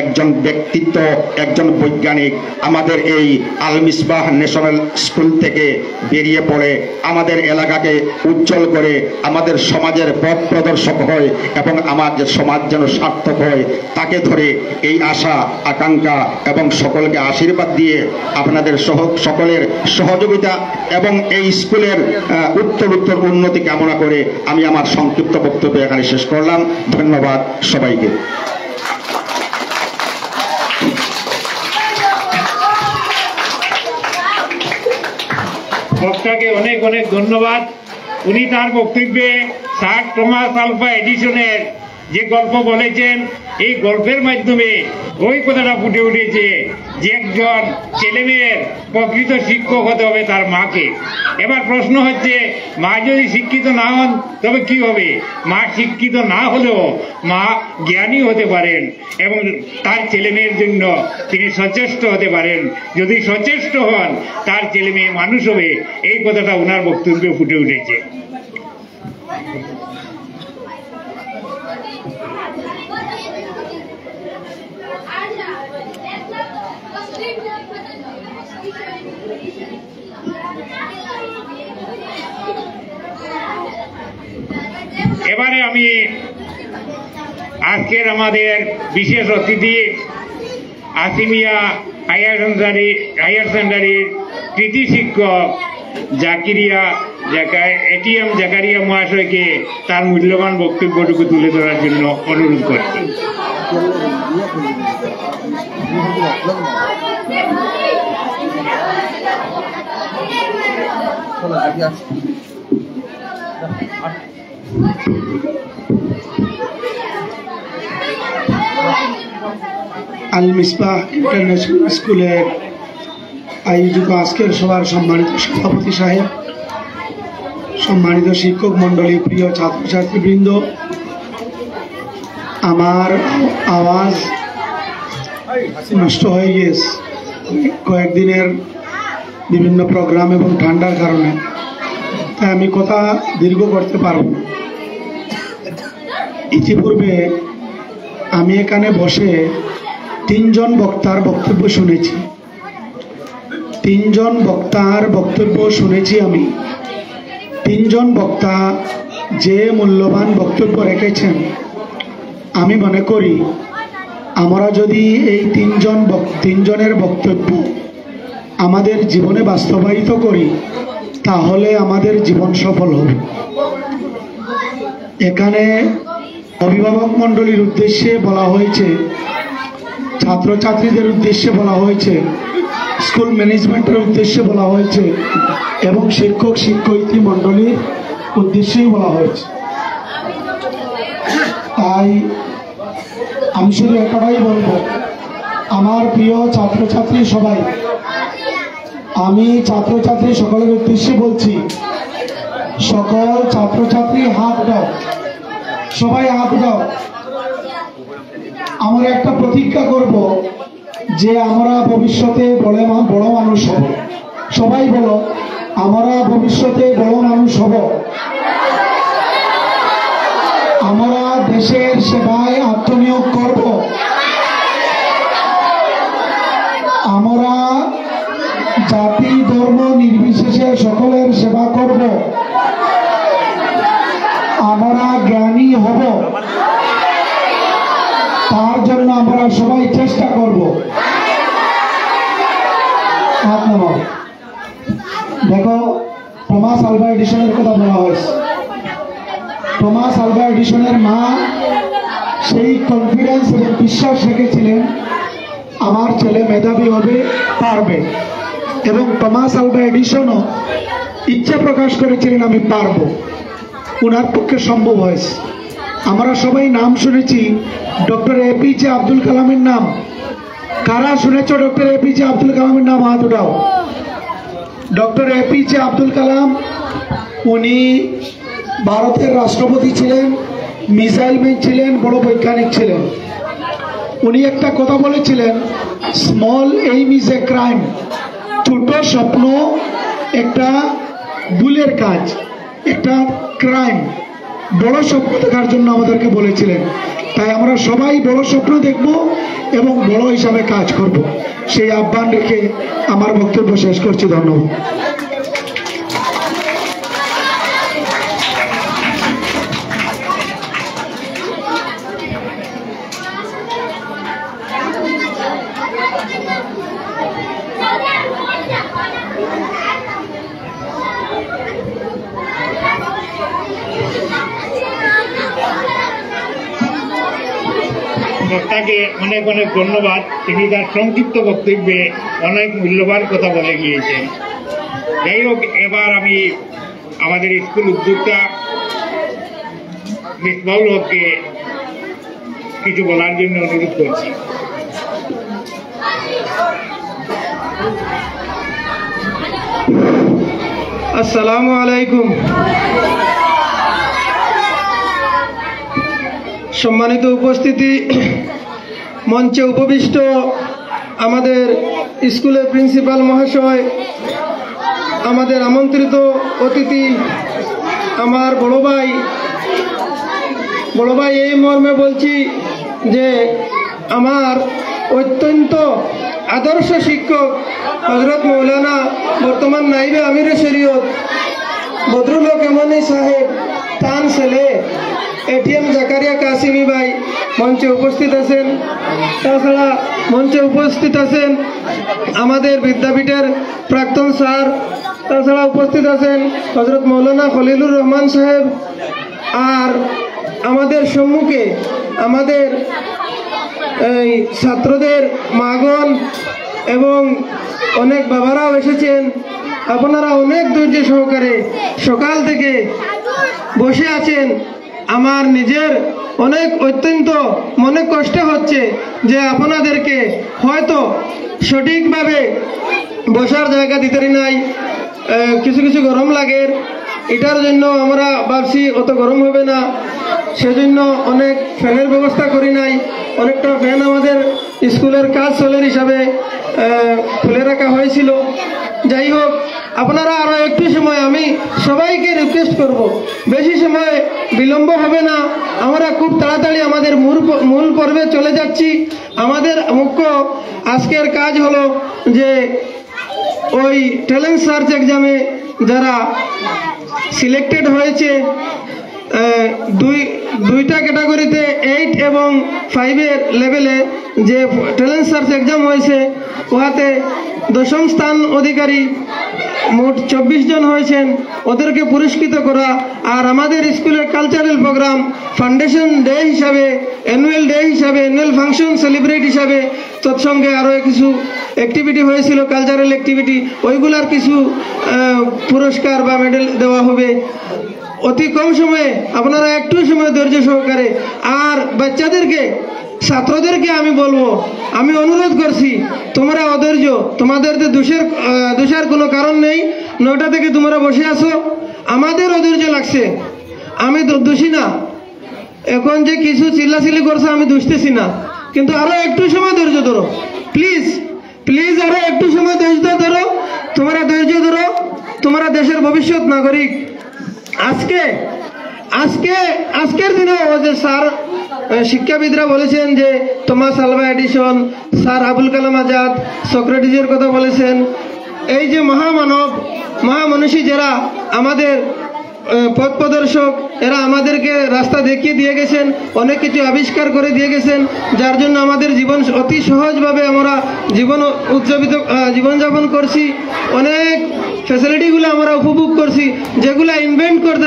একজন ব্যক্তিত্ব, একজন বৈজ্ঞানিক আমাদের এই আল মিসবাহ ন্যাশনাল স্কুল থেকে বেরিয়ে পড়ে আমাদের এলাকাকে উজ্জ্বল করে আমাদের সমাজের পথ প্রদর্শক হয় এবং আমাদের সমাজ যেন সার্থক হয়, তাকে ধরে এই আশা আকাঙ্ক্ষা এবং সকলকে আশীর্বাদ দিয়ে আপনাদের সকলের সহযোগিতা এবং এই স্কুলের উত্তর উন্নতি কামনা করে আমি আমার সংক্ষিপ্ত বক্তব্য এখানে শেষ করলাম। ধন্যবাদ সবাইকে। বক্তাকে অনেক অনেক ধন্যবাদ। উনি তার বক্তব্যে স্যার টমাস আলভা এডিসনের যে গল্প বলেছেন, এই গল্পের মাধ্যমে ওই কথাটা ফুটে উঠেছে যে একজন ছেলেমেয়ের প্রকৃত শিক্ষক হতে হবে তার মাকে। এবার প্রশ্ন হচ্ছে, মা যদি শিক্ষিত না হন তবে কি হবে? মা শিক্ষিত না হলেও মা জ্ঞানী হতে পারেন এবং তার ছেলে মেয়ের জন্য তিনি সচেষ্ট হতে পারেন। যদি সচেষ্ট হন তার ছেলে মেয়ে মানুষ হবে, এই কথাটা ওনার বক্তব্যে ফুটে উঠেছে। এবারে আমি আজকের আমাদের বিশেষ অতিথি আসিমিয়া হায়ার সেকেন্ডারির কৃতি শিক্ষক এটিএম জাকারিয়া মহাশয়কে তার মূল্যবান বক্তব্যটুকু তুলে ধরার জন্য অনুরোধ করছি। আল মিসবাহ ইন্টারন্যাশনাল স্কুলের আয়োজিত আজকের সভার সম্মানিত সভাপতি সাহেব, সম্মানিত শিক্ষক মণ্ডলী, প্রিয় ছাত্রছাত্রীবৃন্দ, আমার আওয়াজ নষ্ট হয়ে গিয়েছে কয়েকদিনের বিভিন্ন প্রোগ্রাম এবং ঠান্ডার কারণে, তাই আমি কথা দীর্ঘ করতে পারব। ইতিপূর্বে আমি এখানে বসে 3 জন বক্তার বক্তব্য শুনেছি। 3 জন বক্তার বক্তব্য শুনেছি আমি। 3 জন বক্তা যে মূল্যবান বক্তব্য রেখেছেন, আমি মনে করি আমরা যদি এই 3 জনের বক্তব্য আমাদের জীবনে বাস্তবায়িত করি তাহলে আমাদের জীবন সফল হবে। এখানে অভিভাবক মণ্ডলীর উদ্দেশ্যে বলা হয়েছে, ছাত্রছাত্রীদের উদ্দেশ্যে বলা হয়েছে, স্কুল ম্যানেজমেন্টের উদ্দেশ্যে বলা হয়েছে এবং শিক্ষক শিক্ষয়িত্রী মণ্ডলীর উদ্দেশ্যেই বলা হয়েছে। তাই আমি শুধু একটাই বলবো, আমার প্রিয় ছাত্রছাত্রী সবাই, আমি ছাত্রছাত্রী সকলের উদ্দেশ্যে বলছি, সকল ছাত্রছাত্রী হাত দাও, সবাই হাত দাও। আমরা একটা প্রতিজ্ঞা করব যে আমরা ভবিষ্যতে বড় মানুষ হব। সবাই বলো, আমরা ভবিষ্যতে বড় মানুষ হব। আমরা দেশের সেবায় আত্মনিয়োগ করব। আমরা জাতি ধর্ম নির্বিশেষে সকলের সেবা করব। আমরা জ্ঞানী হব, তার জন্য আমরা সবাই চেষ্টা করব। দেখো, টমাস আলভা এডিসনের কথা বলা হয়েছে। টমাস আলভা এডিসনের মা সেই কনফিডেন্স এবং বিশ্বাস রেখেছিলেন আমার ছেলে মেধাবী হবে, পারবে। এবং টমাস আলভা এডিসনও ইচ্ছা প্রকাশ করেছিলেন আমি পারব, ওনার পক্ষে সম্ভব হয়েছে। আমরা সবাই নাম শুনেছি ডক্টর এপিজে আব্দুল কালামের নাম। কারা শুনেছ ডক্টর এপিজে আব্দুল কালামের নাম? হাত উঠাও। ডক্টর এপিজে আব্দুল কালাম, উনি ভারতের রাষ্ট্রপতি ছিলেন, মিসাইল ম্যান ছিলেন, বড় বৈজ্ঞানিক ছিলেন। উনি একটা কথা বলেছিলেন, small aim is a crime. ছোট স্বপ্ন একটা ভুলের কাজ, একটা ক্রাইম। বড় স্বপ্ন দেখার জন্য আমাদেরকে বলেছিলেন। তাই আমরা সবাই বড় স্বপ্ন দেখব এবং বড় হিসাবে কাজ করব, সেই আহ্বান রেখে আমার বক্তব্য শেষ করছি। ধন্যবাদ। বক্তাকে অনেক অনেক ধন্যবাদ। তিনি তার সংক্ষিপ্ত বক্তব্যে অনেক মূল্যবান কথা বলে গিয়েছেন। যাই হোক, এবার আমি আমাদের স্কুল উদ্যোক্তা মিসবাউল হককে কিছু বলার জন্য অনুরোধ করছি। আসসালামু আলাইকুম। সম্মানিত উপস্থিতি, মঞ্চে উপবিষ্ট আমাদের স্কুলের প্রিন্সিপাল মহাশয়, আমাদের আমন্ত্রিত অতিথি, আমার বড় ভাই এই মর্মে বলছি যে আমার অত্যন্ত আদর্শ শিক্ষক হজরত মৌলানা বর্তমান নাইবে আমিরে শরীয়ত বদরুল হক এমনি সাহেব তান ছেলে এটিএম জাকারিয়া কাসিমি ভাই মঞ্চে উপস্থিত আছেন। তাছাড়া মঞ্চে উপস্থিত আছেন আমাদের বিদ্যাপীঠের প্রাক্তন স্যার, তাছাড়া উপস্থিত আছেন হজরত মৌলানা খলিলুর রহমান সাহেব। আর আমাদের সম্মুখে আমাদের এই ছাত্রদের মাগন এবং অনেক বাবারাও এসেছেন। আপনারা অনেক ধৈর্য সহকারে সকাল থেকে বসে আছেন। আমার নিজের অত্যন্ত মনে কষ্ট হচ্ছে যে আপনাদেরকে হয়তো সঠিকভাবে বসার জায়গা দিতে নাই, কিছু গরম লাগে, এটার জন্য আমরা ভাবছি অত গরম হবে না, সেজন্য অনেক ফ্যানের ব্যবস্থা করি নাই। অনেকটা ফ্যান আমাদের স্কুলের কাজ চলের হিসাবে খুলে রাখা হয়েছিল। যাই হোক, আপনারা আরো একটু সময়, আমি সবাইকে রিকোয়েস্ট করব, বেশি সময় বিলম্ব হবে না, আমরা খুব তাড়াতাড়ি আমাদের মূল পর্বে চলে যাচ্ছি। আমাদের মুখ্য আজকের কাজ হলো যে ওই ট্যালেন্ট সার্চ এক্সামে যারা সিলেক্টেড হয়েছে দুইটা ক্যাটাগরিতে 8 এবং 5 লেভেলে যে ট্যালেন্ট সার্চ এক্সাম হয়েছে, উহাতে 10ম স্থান অধিকারী মোট 24 জন হয়েছেন, ওদেরকে পুরস্কৃত করা। আর আমাদের স্কুলের কালচারাল প্রোগ্রাম ফাউন্ডেশন ডে হিসাবে, অ্যানুয়াল ডে হিসাবে, অ্যানুয়াল ফাংশন সেলিব্রেট হিসাবে তৎসঙ্গে আরও কিছু অ্যাক্টিভিটি হয়েছিল, কালচারাল অ্যাক্টিভিটি, ওইগুলার কিছু পুরস্কার বা মেডেল দেওয়া হবে অতি কম সময়ে। আপনারা একটু সময় ধৈর্য সহকারে, আর বাচ্চাদেরকে, ছাত্রদেরকে আমি বলবো, আমি অনুরোধ করছি, তোমরা অধৈর্য, তোমাদের দোষের কোনো কারণ নেই। 9টা থেকে তোমরা বসে আসো, আমাদের অধৈর্য লাগছে, আমি দোষী না। এখন যে কিছু চিল্লাচিল্লি করছে আমি দুষতেছি না, কিন্তু আরো একটু সময় ধৈর্য ধরো, প্লিজ আরো একটু সময় ধৈর্য ধরো, তোমরা ধৈর্য ধরো, তোমরা দেশের ভবিষ্যৎ নাগরিক। আজকের দিনে যে স্যার শিক্ষাবিদরা বলেছেন যে Thomas Alva Edison, sir Abul Kalam Azad, সক্রেটিসের কথা বলেছেন। এই যে মহামনীষী যারা আমাদের পথ প্রদর্শক, এরা আমাদেরকে রাস্তা দেখিয়ে দিয়ে গেছেন, অনেক কিছু আবিষ্কার করে দিয়ে গেছেন, যার জন্য আমাদের জীবন অতি সহজভাবে আমরা জীবনযাপন করছি। অনেক ফ্যাসিলিটিগুলো আমরা উপভোগ করছি, যেগুলো ইনভেন্ট করতে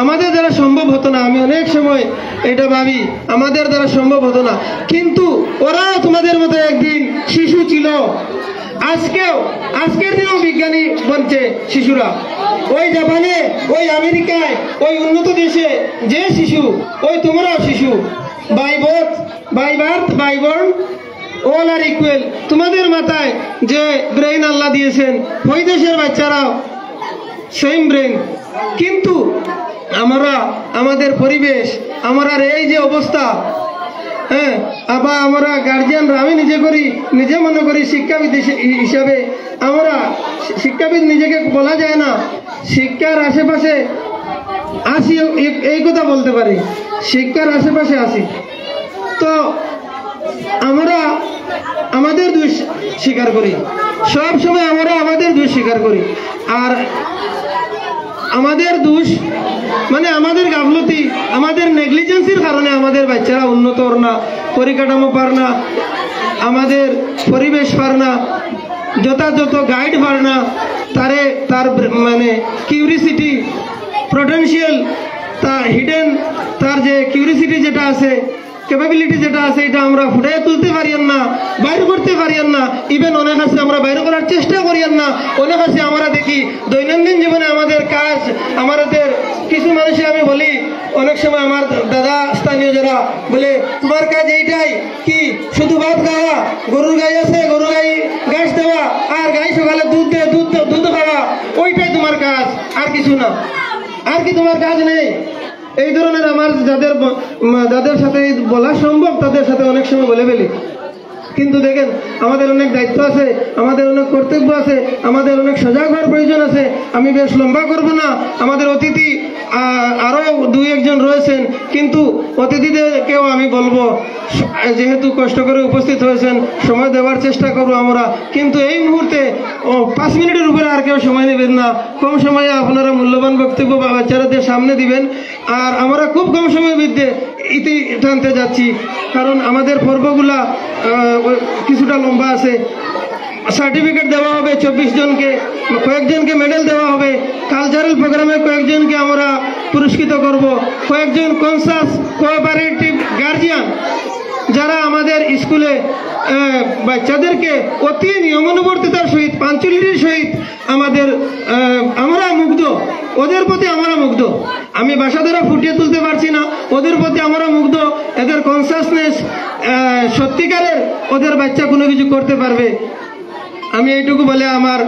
আমাদের দ্বারা সম্ভব হতো না। আমি অনেক সময় এটা ভাবি, আমাদের দ্বারা সম্ভব হতো না, কিন্তু ওরাও তোমাদের মতো একদিন শিশু ছিল। আজকের দিনেও বিজ্ঞানী বলছে শিশুরা, ওই জাপানে, ওই আমেরিকায়, ওই উন্নত দেশে যে শিশু, ওই তোমরাও শিশু। By birth by born all are equal. তোমাদের মাথায় যে ব্রেইন আল্লাহ দিয়েছেন, ওই দেশের বাচ্চারাও সেম ব্রেইন। কিন্তু আমাদের পরিবেশ, আমার এই যে অবস্থা, আবার আমরা গার্জিয়ানরা, আমি নিজে মনে করি শিক্ষাবিদ হিসাবে, আমরা শিক্ষাবিদ নিজেকে বলা যায় না, শিক্ষার আশেপাশে আসি, এই কথা বলতে পারি, শিক্ষার আশেপাশে আসি। তো আমরা আমাদের দোষ স্বীকার করি, সব সময় আমরা আমাদের দোষ স্বীকার করি। আর আমাদের দোষ মানে আমাদের গাফলতি, আমাদের নেগলিজেন্সির কারণে আমাদের বাচ্চারা উন্নত হর না, পরিকাঠামো পার না, আমাদের পরিবেশ পার না, যথাযথ গাইড পার না, তার মানে কিউরিসিটি, পোটেনশিয়াল, তার হিডেন, তার যে কিউরিসিটি যেটা আছে, ক্যাপাবিলিটি যেটা আছে, এটা আমরা ফুটাই তুলতে পারিয়েন না, বাইর করতে পারিয়েন না। ইভেন অনেক আছে আমরা বাইর করার চেষ্টা করিয়েন না। অনেক আছে আমরা দেখি দৈনন্দিন জীবনে আমাদের কাজ, আমাদের কিছু মানুষে আমি বলি, অনেক সময় আমার দাদা স্থানীয় যারা বলে তোমার কাজ এইটাই কি, শুধু ভাত খাওয়া, গরুর গাই আছে গরুর গাই ঘাস দেওয়া, আর গাই সকালে দুধ দেয় দুধ খাওয়া, ওইটাই তোমার কাজ, আর কিছু না, আর কি তোমার কাজ নেই। এই ধরনের আমার যাদের সাথে বলা সম্ভব তাদের সাথে অনেক সময় বলে ফেলি। কিন্তু দেখেন আমাদের অনেক দায়িত্ব আছে, আমাদের অনেক কর্তব্য আছে, আমাদের অনেক সজাগ হওয়ার প্রয়োজন আছে। আমি বেশ লম্বা করব না, আমাদের অতিথি আরো 2-1 রয়েছেন, কিন্তু অতিথিদেরকেও আমি বলবো যেহেতু কষ্ট করে উপস্থিত হয়েছেন সময় দেওয়ার চেষ্টা করবো আমরা, কিন্তু এই মুহূর্তে 5 মিনিটের উপরে আর কেউ সময় নেবেন না। কম সময়ে আপনারা মূল্যবান বক্তব্য বাচ্চাদের সামনে দিবেন। আর আমরা খুব কম সময়ের মধ্যে ইতি টানতে যাচ্ছি, কারণ আমাদের পর্বগুলা কিছুটা লম্বা আছে। সার্টিফিকেট দেওয়া হবে 24 জনকে, কয়েকজনকে মেডেল দেওয়া হবে, কালচারাল প্রোগ্রামে কয়েকজনকে আমরা পুরস্কৃত করব, কয়েকজন কনসাস কোঅপারেটিভ গার্জিয়ান যারা আমাদের স্কুলে বাচ্চাদেরকে অতি নিয়মানুবর্তিতার সহিত পাঞ্চুয়ালিটির সহিত আমরা মুগ্ধ, ওদের প্রতি আমরা মুগ্ধ। আমি ভাষা দ্বারা ফুটিয়ে তুলতে পারছি না, ওদের প্রতি আমরা মুগ্ধ। এদের কনসাসনেস সত্যিকারের ওদের বাচ্চা কোনো কিছু করতে পারবে। আমি এইটুকু বলে আমার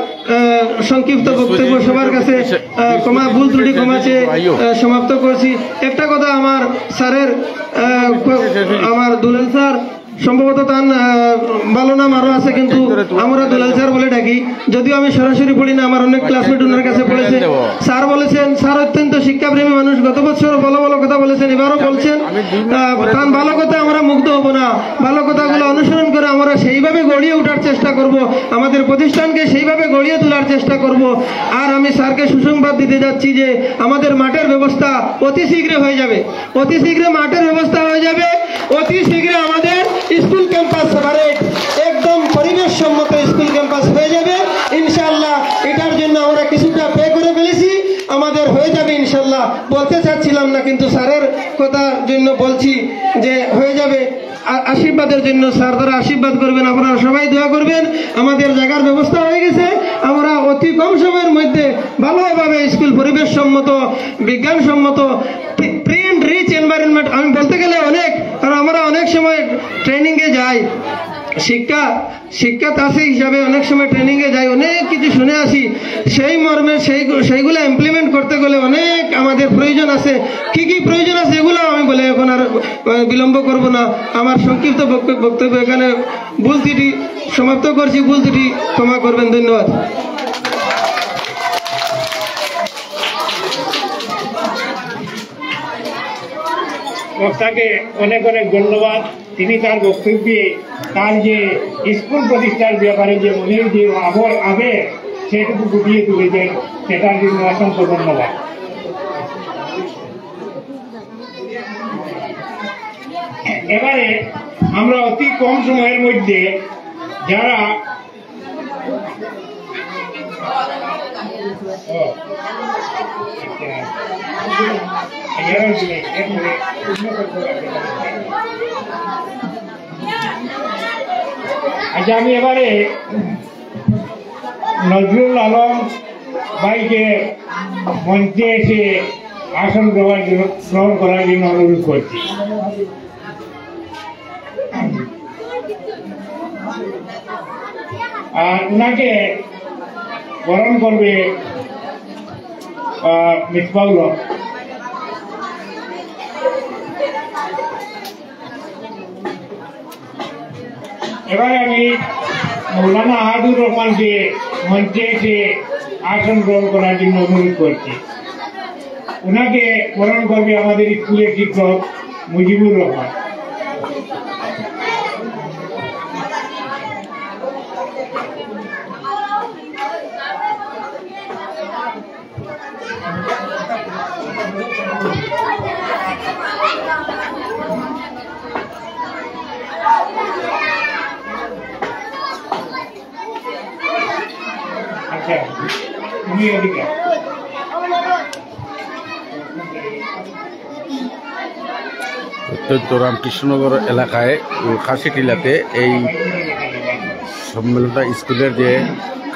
সংক্ষিপ্ত বক্তব্য সবার কাছে ভুল ত্রুটি ক্ষমা চেয়ে সমাপ্ত করছি। একটা কথা আমার স্যারের, আমার দুলাল স্যার সম্ভবত তার ভালো নাম আরো আছে, কিন্তু আমরা দুলাল স্যার বলে ডাকি, যদিও আমি সরাসরি পড়ি না, আমার অনেক ক্লাসমেট ওনার কাছে পড়েছে। স্যার বলেছেন, স্যার অত্যন্ত শিক্ষাপ্রেমী মানুষ, গত বছর ভালো ভালো কথা বলেছেন, এবারও বলছেন। তার ভালো কথা আমরা মুগ্ধ হব না, ভালো কথাগুলো অনুসরণ করে আমরা সেইভাবে গড়িয়ে ওঠার চেষ্টা করব, আমাদের প্রতিষ্ঠানকে সেইভাবে গড়িয়ে তোলার চেষ্টা করব। আর আমি স্যারকে সুসংবাদ দিতে যাচ্ছি যে আমাদের মাঠের ব্যবস্থা অতি শীঘ্র হয়ে যাবে, অতি শীঘ্র মাঠের ব্যবস্থা হয়ে যাবে, অতি শীঘ্র আমাদের স্কুল ক্যাম্পাস সেপারেট একদম পরিবেশ সম্মত স্কুল ক্যাম্পাস হয়ে যাবে ইনশাআল্লাহ। এটার জন্য আমরা কিছুটা পে করে ফেলেছি, আমাদের হয়ে যাবে ইনশাআল্লাহ। বলতে চাচ্ছিলাম না, কিন্তু স্যারের কথার জন্য বলছি যে হয়ে যাবে। আশীর্বাদের জন্য স্যার দ্বারা আশীর্বাদ করবেন, আপনারা সবাই দোয়া করবেন। আমাদের জায়গার ব্যবস্থা হয়ে গেছে, আমরা অতি কম সময়ের মধ্যে ভালোভাবে স্কুল পরিবেশ সম্মত, বিজ্ঞানসম্মত, প্রিন্ট রিচ এনভায়রনমেন্ট, আমি বলতে গেলে অনেক, কারণ আমরা অনেক সময় ট্রেনিংয়ে যাই, শিক্ষা তাসি হিসাবে অনেক সময় ট্রেনিংয়ে যাই, অনেক কিছু শুনে আসি, সেই মর্মে সেইগুলো ইমপ্লিমেন্ট করতে গেলে অনেক আমাদের প্রয়োজন আছে। কি কি প্রয়োজন আছে এগুলো আমি বলে এখন আর বিলম্ব করব না। আমার সংক্ষিপ্ত বক্তব্য এখানে ভুল ত্রুটি সমাপ্ত করছি, ভুল ত্রুটি ক্ষমা করবেন। ধন্যবাদ। বক্তাকে অনেক অনেক ধন্যবাদ। তিনি তার বক্তব্যে তার যে স্কুল প্রতিষ্ঠার ব্যাপারে যে মনের যে আবেগ সেটুকু ফুটিয়ে তুলেছেন, সেটার জন্য অসংখ্য ধন্যবাদ। এবারে আমরা অতি কম সময়ের মধ্যে যারা আচ্ছা, আমি এবারে নজরুল আলম ভাইকে মঞ্চে এসে আসন গ্রহণ করার জন্য অনুরোধ করছি। আর ওনাকে বরণ করবে মিসবাউল হক। এবারে আমি মৌলানা আহাদুর রহমানকে মঞ্চে এসে আসন গ্রহণ করার জন্য অনুরোধ করছি। ওনাকে বরণ করবে আমাদের স্কুলের শিক্ষক মুজিবুর রহমান। আচ্ছা, তুমি এদিকে অত্যন্ত রামকৃষ্ণনগর এলাকায় খাসিটিলাতে এই সম্মেলনটা স্কুলের যে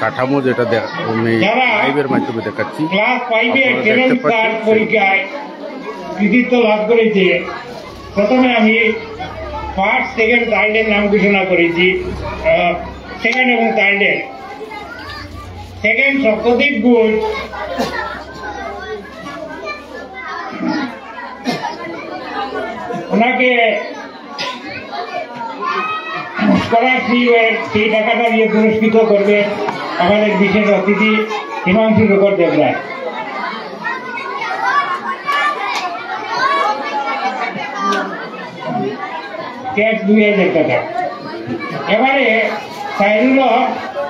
কাঠামো, যেটা আমি লাইভের মাধ্যমে দেখাচ্ছি, ক্লাস 5 এর পরীক্ষায় কৃতিত্ব লাভ করেছে প্রথমে আমি ফার্স্ট, সেকেন্ড, থার্ডের নাম ঘোষণা করেছি। সেকেন্ড এবং থার্ডের সেকেন্ড সপ্তদ্বীপ ঘোষ, ওনাকে স্কলারশিপের সেই টাকাটা দিয়ে পুরস্কৃত করবে আমাদের বিশেষ অতিথি হিমাংশু শেখর দেবরায়। ক্যাশ 2000 টাকা। এবারে সাইরুল হক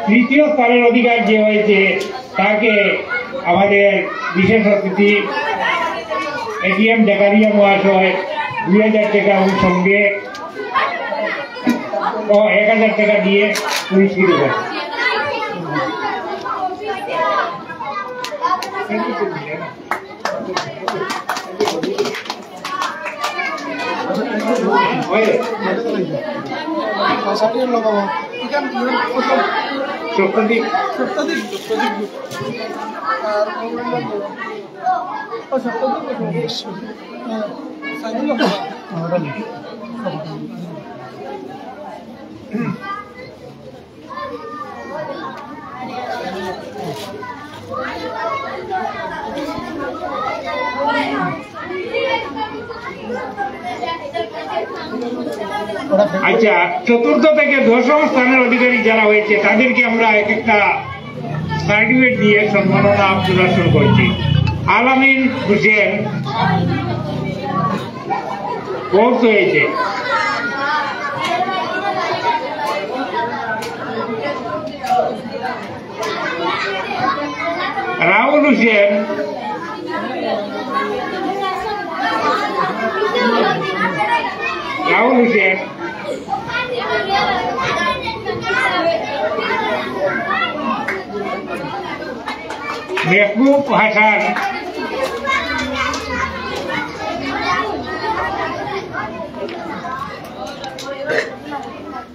তৃতীয় স্থানের অধিকার যে হয়েছে তাকে আমাদের বিশেষ অতিথি এটিএম জাকারিয়া মহাশয় 2000 টাকা এবং সঙ্গে 1000 টাকা দিয়ে পুরস্কৃত করে। আচ্ছা, চতুর্থ থেকে দশম স্থানের অধিকারী যারা হয়েছে তাদেরকে আমরা এক একটা সার্টিফিকেট দিয়ে সম্মাননা প্রদর্শন করছি। আলামিন হোসেন ফোর্থ হয়েছে। রাহুল হোসেন মেহবুব হাসান,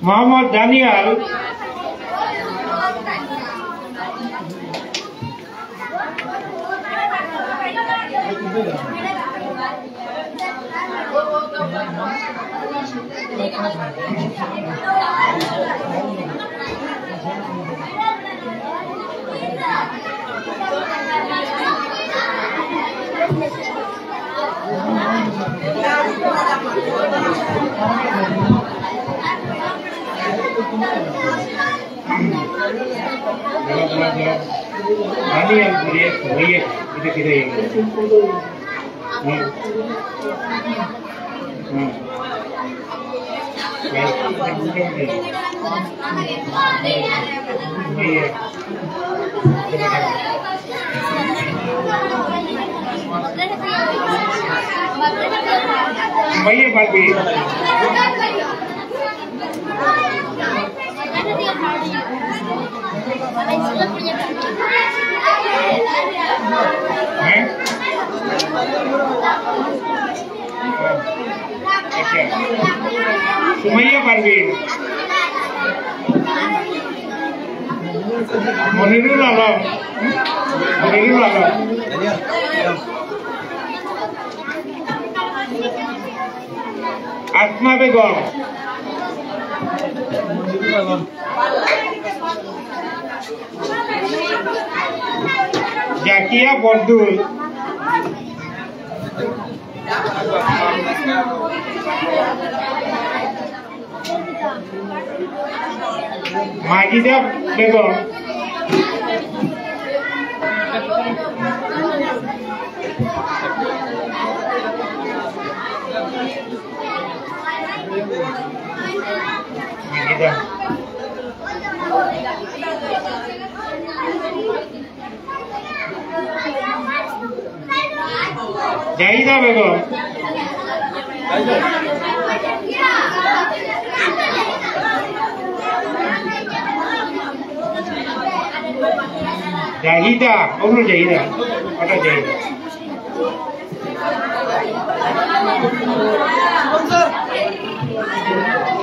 মোহাম্মদ দানিয়াল, भैया बाबी सुमैया परवीन, मनिरुल आलम, आसमा बेगम, জাকিয়া বরদুল, মাজিদা বেগম, জাহিদা বেগম, জাহিদা অন্য জাহিদা ওটা জাহিদা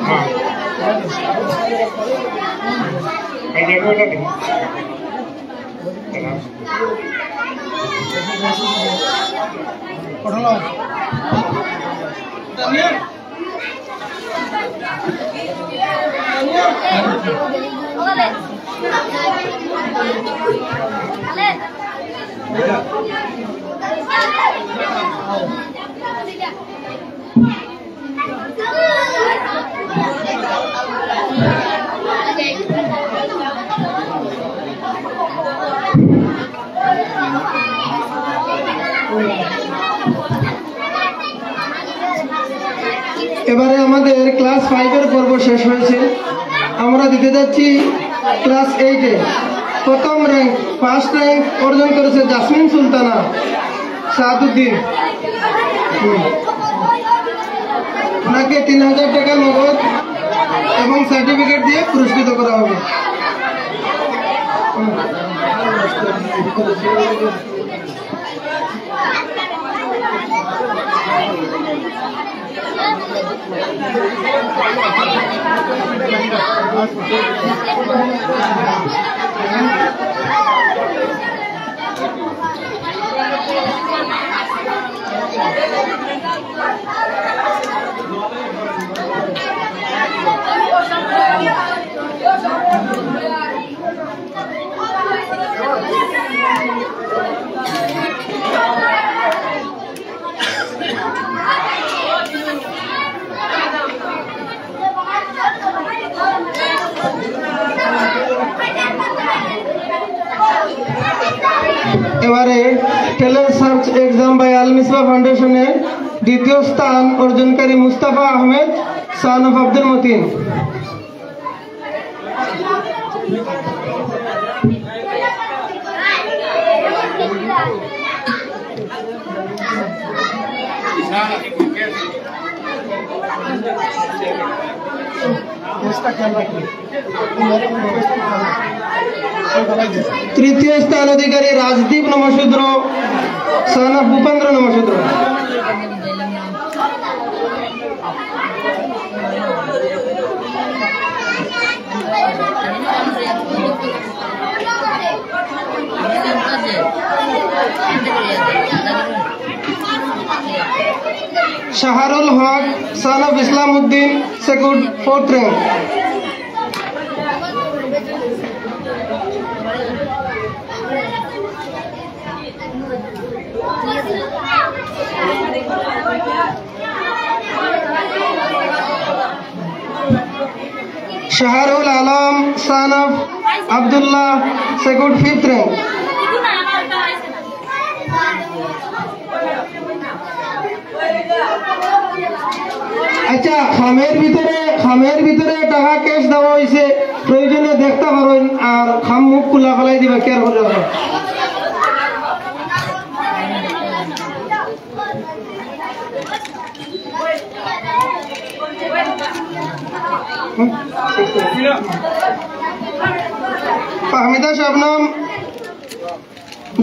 হ্যাঁ এই দেখো ওটা দেখো এবারে আমাদের ক্লাস 5 এর পর্ব শেষ হয়েছে। আমরা দিতে যাচ্ছি ক্লাস 8 এ। প্রথম র্যাঙ্ক ফার্স্ট র্যাঙ্ক অর্জন করেছে জাসমিন সুলতানা সাদউদ্দিন। ওনাকে 3000 টাকা নগদ এবং সার্টিফিকেট দিয়ে পুরস্কৃত করা হবে। এবারে talent search exam by Al Misbah ফাউন্ডেশনের দ্বিতীয় স্থান অর্জনকারী মুস্তাফা আহমেদ সান অফ আব্দুল মতিন। তৃতীয় স্থান অধিকারী Rajdeep Namasudra son of Bhupendra Namasudra. Shahrul Haque son of Islam Uddin secured 4th rank. Shahrul Alam son of Abdullah secured 5th rank. আচ্ছা, খামের ভিতরে টাকা ক্যাশ দেওয়া হয়েছে, প্রয়োজনে দেখতে পারেন আর খাম মুখ খোলা ফেলাই দিবা কেয়ার করে। Fahmida Shabnam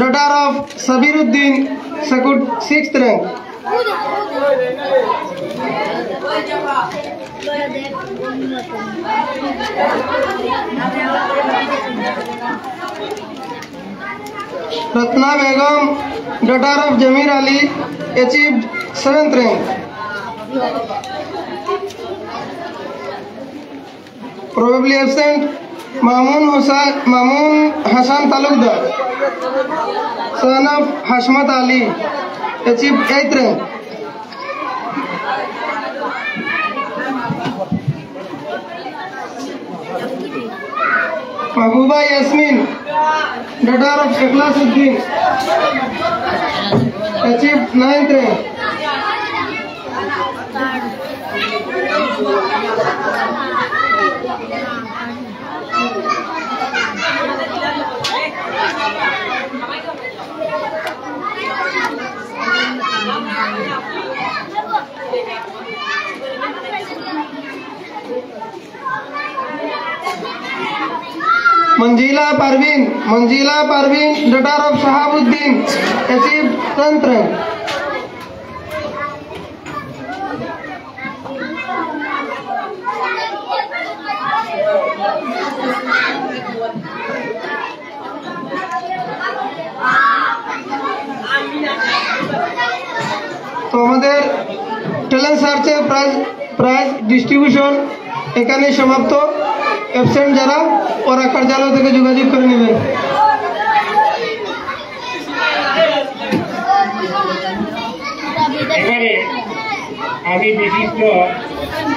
daughter of Sabir Uddin secured 6th rank. Ratna Begum daughter of Jamir Ali achieved 7th rank. Probably absent Mamun Hasan Talukdar son of Hashmat Ali achieved 8th rank. Mahbuba Yasmin daughter of Ikhlasuddin achieved 9th rank. Manjila Parveen daughter of Shahabuddin achieved 10th rank. तो हमारे অনলাইন সার্চে প্রাইজ ডিস্ট্রিবিউশন এখানে সমাপ্ত। Absent যারা ওরা কার্যালয় থেকে যোগাযোগ করে নেবেন। এবারে আমি বিশিষ্ট